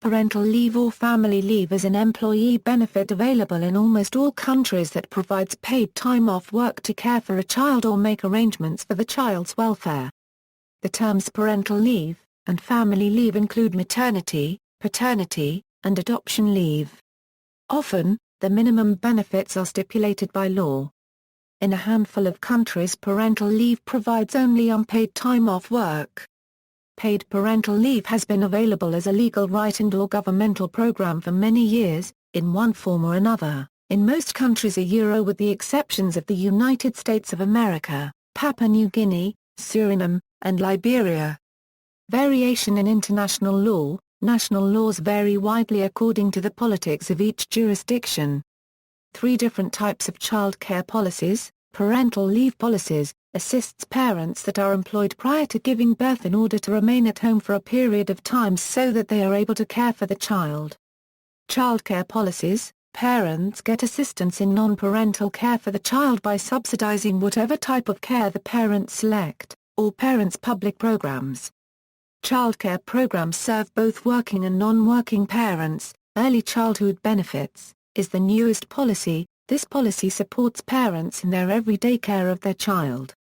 Parental leave or family leave is an employee benefit available in almost all countries that provides paid time off work to care for a child or make arrangements for the child's welfare. The terms parental leave and family leave include maternity, paternity, and adoption leave. Often, the minimum benefits are stipulated by law. In a handful of countries, parental leave provides only unpaid time off work. Paid parental leave has been available as a legal right and/or governmental program for many years, in one form or another, in most countries with the exceptions of the United States of America, Papua New Guinea, Suriname, and Liberia. Variation in international law. National laws vary widely according to the politics of each jurisdiction. 3 different types of child care policies. Parental leave policies assists parents that are employed prior to giving birth in order to remain at home for a period of time so that they are able to care for the child. Childcare policies. Parents get assistance in non-parental care for the child by subsidizing whatever type of care the parents select, or parents' public programs. Childcare programs serve both working and non-working parents. Early childhood benefits is the newest policy. This policy supports parents in their everyday care of their child.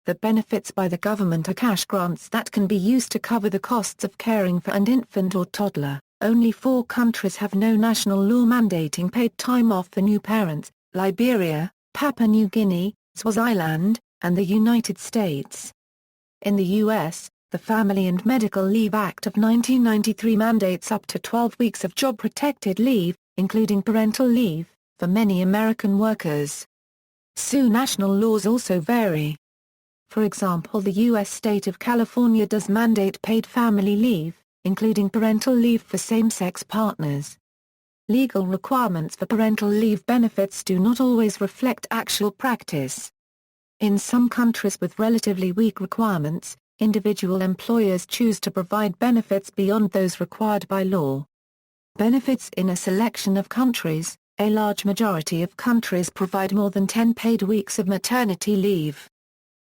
The benefits by the government are cash grants that can be used to cover the costs of caring for an infant or toddler. Only 4 countries have no national law mandating paid time off for new parents: Liberia, Papua New Guinea, Swaziland, and the United States. In the U.S., the Family and Medical Leave Act of 1993 mandates up to 12 weeks of job-protected leave, including parental leave, for many American workers. National laws also vary. For example, the U.S. state of California does mandate paid family leave, including parental leave for same-sex partners. Legal requirements for parental leave benefits do not always reflect actual practice. In some countries with relatively weak requirements, individual employers choose to provide benefits beyond those required by law. Benefits in a selection of countries. A large majority of countries provide more than 10 paid weeks of maternity leave.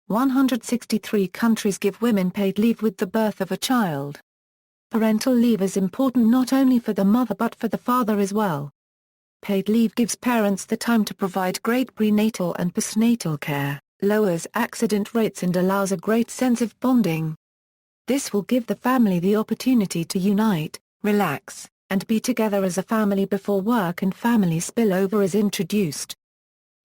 163 countries give women paid leave with the birth of a child. Parental leave is important not only for the mother but for the father as well. Paid leave gives parents the time to provide great prenatal and postnatal care, lowers accident rates and allows a great sense of bonding. This will give the family the opportunity to unite, relax, and be together as a family before work and family spillover is introduced.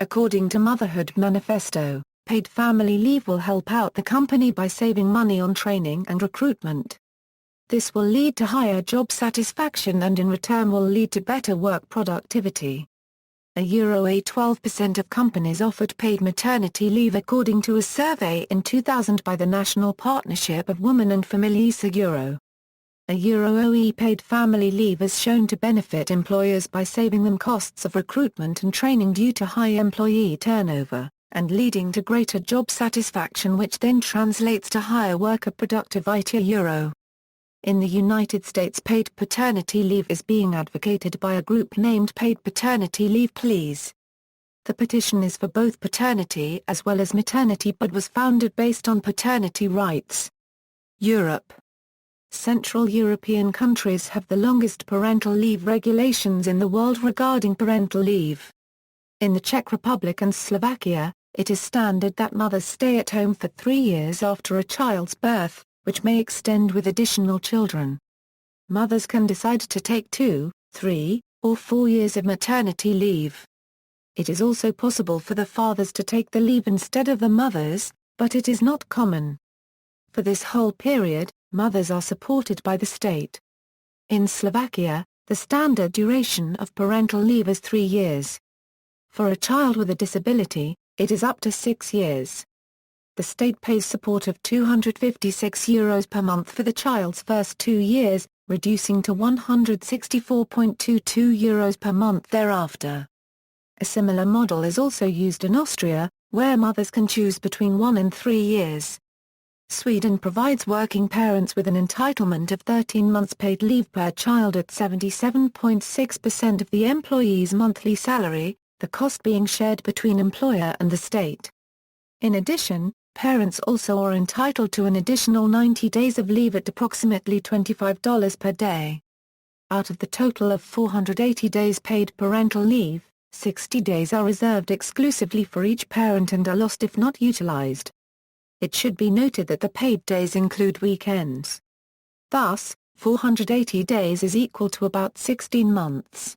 According to Motherhood Manifesto, paid family leave will help out the company by saving money on training and recruitment. This will lead to higher job satisfaction and in return will lead to better work productivity. 12% of companies offered paid maternity leave according to a survey in 2000 by the National Partnership of Women and Families. Paid family leave is shown to benefit employers by saving them costs of recruitment and training due to high employee turnover, and leading to greater job satisfaction which then translates to higher worker productivity. In the United States, paid paternity leave is being advocated by a group named Paid Paternity Leave Please. The petition is for both paternity as well as maternity but was founded based on paternity rights. Europe. Central European countries have the longest parental leave regulations in the world regarding parental leave. In the Czech Republic and Slovakia, it is standard that mothers stay at home for 3 years after a child's birth, which may extend with additional children. Mothers can decide to take 2, 3, or 4 years of maternity leave. It is also possible for the fathers to take the leave instead of the mothers, but it is not common. For this whole period, mothers are supported by the state. In Slovakia, the standard duration of parental leave is 3 years. For a child with a disability, it is up to 6 years. The state pays support of €256 per month for the child's first 2 years, reducing to €164.22 per month thereafter. A similar model is also used in Austria, where mothers can choose between 1 and 3 years. Sweden provides working parents with an entitlement of 13 months paid leave per child at 77.6% of the employee's monthly salary, the cost being shared between employer and the state. In addition, parents also are entitled to an additional 90 days of leave at approximately $25 per day. Out of the total of 480 days paid parental leave, 60 days are reserved exclusively for each parent and are lost if not utilized. It should be noted that the paid days include weekends. Thus, 480 days is equal to about 16 months.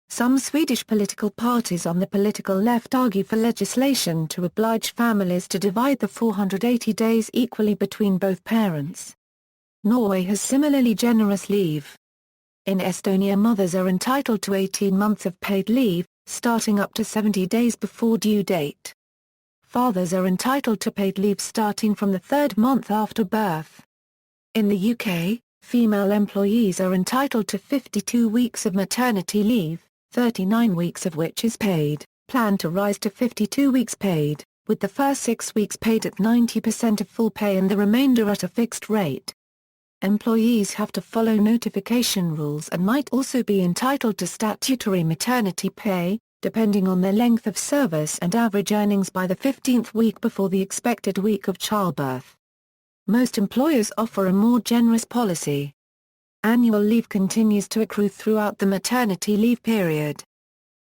Some Swedish political parties on the political left argue for legislation to oblige families to divide the 480 days equally between both parents. Norway has similarly generous leave. In Estonia, mothers are entitled to 18 months of paid leave, starting up to 70 days before due date. Fathers are entitled to paid leave starting from the third month after birth. In the UK, female employees are entitled to 52 weeks of maternity leave, 39 weeks of which is paid, planned to rise to 52 weeks paid, with the first 6 weeks paid at 90% of full pay and the remainder at a fixed rate. Employees have to follow notification rules and might also be entitled to statutory maternity pay, depending on their length of service and average earnings by the 15th week before the expected week of childbirth. Most employers offer a more generous policy. Annual leave continues to accrue throughout the maternity leave period.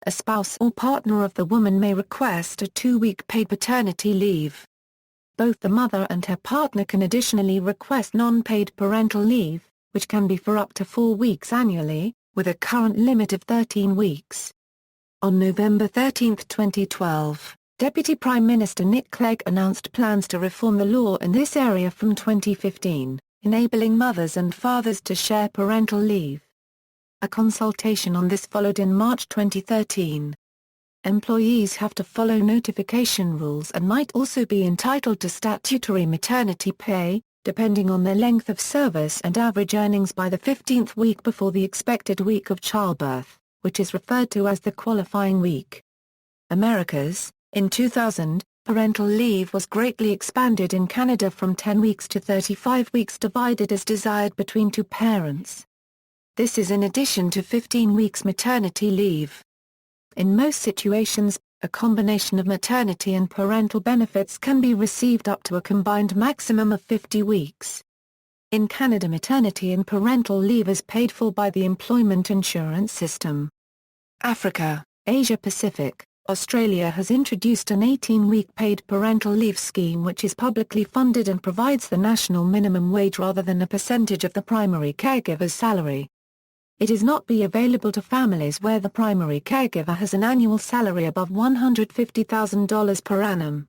A spouse or partner of the woman may request a 2-week paid paternity leave. Both the mother and her partner can additionally request non-paid parental leave, which can be for up to 4 weeks annually, with a current limit of 13 weeks. On November 13, 2012, Deputy Prime Minister Nick Clegg announced plans to reform the law in this area from 2015, enabling mothers and fathers to share parental leave. A consultation on this followed in March 2013. Employees have to follow notification rules and might also be entitled to statutory maternity pay, depending on their length of service and average earnings by the 15th week before the expected week of childbirth, which is referred to as the qualifying week. Americas, in 2000, parental leave was greatly expanded in Canada from 10 weeks to 35 weeks divided as desired between two parents. This is in addition to 15 weeks maternity leave. In most situations, a combination of maternity and parental benefits can be received up to a combined maximum of 50 weeks. In Canada, maternity and parental leave is paid for by the employment insurance system. Africa, Asia Pacific, Australia has introduced an 18-week paid parental leave scheme which is publicly funded and provides the national minimum wage rather than a percentage of the primary caregiver's salary. It is not available to families where the primary caregiver has an annual salary above $150,000 per annum.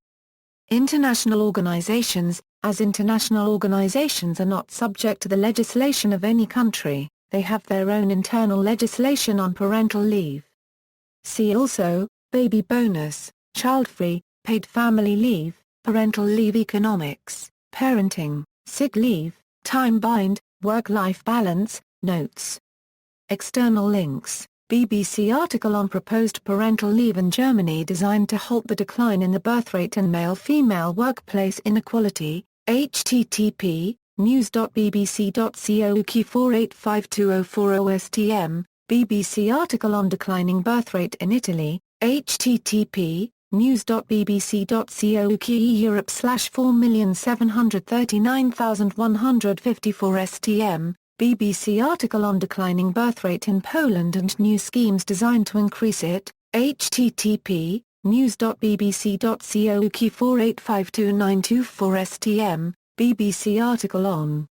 International organizations, as international organizations are not subject to the legislation of any country, they have their own internal legislation on parental leave. See also, baby bonus, child-free, paid family leave, parental leave economics, parenting, sick leave, time-bind, work-life balance, notes. External links, BBC article on proposed parental leave in Germany designed to halt the decline in the birth rate and male-female workplace inequality, http, news.bbc.co Q485204OSTM, BBC article on declining birth rate in Italy, http, news.bbc.co Europe/4,739,154 STM, BBC article on declining birth rate in Poland and new schemes designed to increase it, http, news.bbc.co Q485294 STM, BBC article on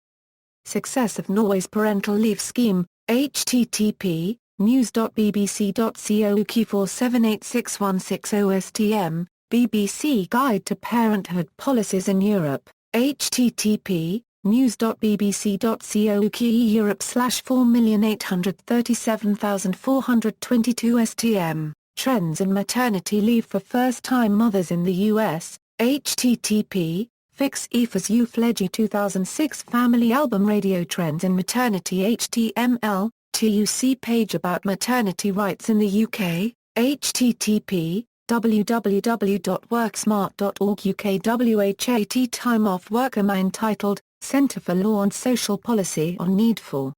success of Norway's parental leave scheme, http, news.bbc.co Q478616 STM, BBC guide to parenthood policies in Europe, http, news.bbc.co Europe/4,837,422 STM, trends in maternity leave for first-time mothers in the U.S., http, Fix EFA's Uflegi 2006 Family Album Radio Trends in Maternity HTML, TUC page about maternity rights in the UK, http, www.worksmart.org UK WHAT Time Off Worker entitled, Center for Law and Social Policy on Need for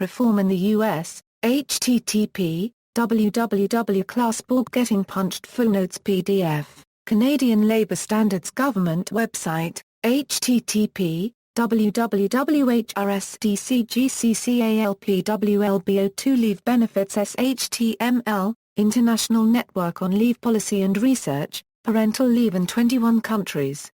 Reform in the U.S., http, www.classborg Getting Punched Footnotes PDF, Canadian Labour Standards Government website, http, www.hrsdcgccalpwlbo2 Leave Benefits SHTML, International Network on Leave Policy and Research, Parental Leave in 21 countries.